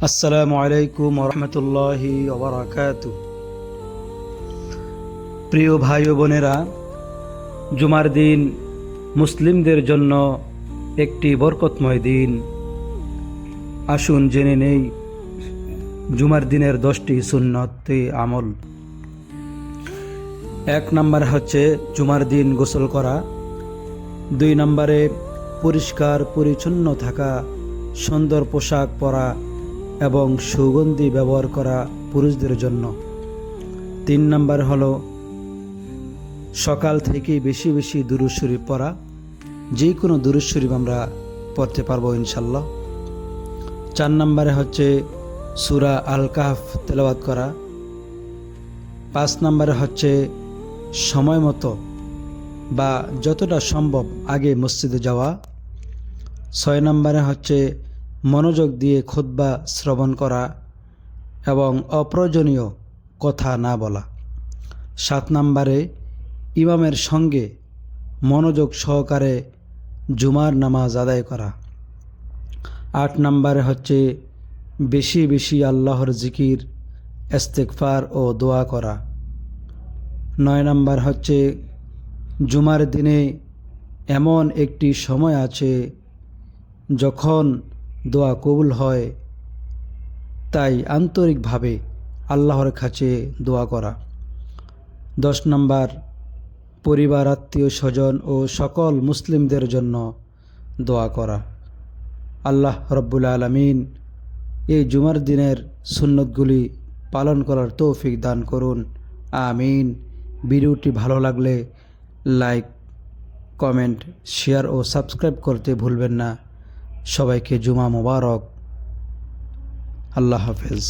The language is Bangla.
আসসালামু আলাইকুম ওরহমতুল্লাহি ওবারাকাতু। প্রিয় ভাই ও বোনেরা, জুমার দিন মুসলিমদের জন্য একটি বরকতময় দিন। আসুন জেনে নেই জুমার দিনের 10টি সুন্নতে আমল। 1 নম্বরে হচ্ছে জুমার দিন গোসল করা। 2 নম্বরে পরিষ্কার পরিচ্ছন্ন থাকা, সুন্দর পোশাক পরা এবং সুগন্ধি ব্যবহার করা পুরুষদের জন্য। 3 নম্বর হলো সকাল থেকে বেশি বেশি দুরূদ শরীফ পড়া। যে কোনো দুরূদ শরীফ আমরা পড়তে পারবো ইনশাল্লাহ। 4 নম্বরে হচ্ছে সূরা আল কাহফ তেলাওয়াত করা। 5 নম্বরে হচ্ছে সময় মতো বা যতটা সম্ভব আগে মসজিদে যাওয়া। 6 নম্বরে হচ্ছে মনোযোগ দিয়ে খুতবা শ্রবণ করা এবং অপ্রয়োজনীয় কথা না বলা। 7 নম্বরে ইমামের সঙ্গে মনোযোগ সহকারে জুমার নামাজ আদায় করা। 8 নম্বরে হচ্ছে বেশি বেশি আল্লাহর জিকির, ইস্তেগফার ও দোয়া করা। 9 নম্বর হচ্ছে জুমার দিনে এমন একটি সময় আছে যখন দোয়া কবুল হয়, তাই আন্তরিকভাবে আল্লাহর কাছে দোয়া করা। 10 নম্বর পরিবার, আত্মীয় স্বজন ও সকল মুসলিমদের জন্য দোয়া করা। আল্লাহ রব্বুল আলামিন এই জুমার দিনের সুন্নতগুলি পালন করার তৌফিক দান করুন, আমিন। ভিডিওটি ভালো লাগলে লাইক, কমেন্ট, শেয়ার ও সাবস্ক্রাইব করতে ভুলবেন না। সবাইকে জুমা মোবারক। আল্লাহ হাফেজ।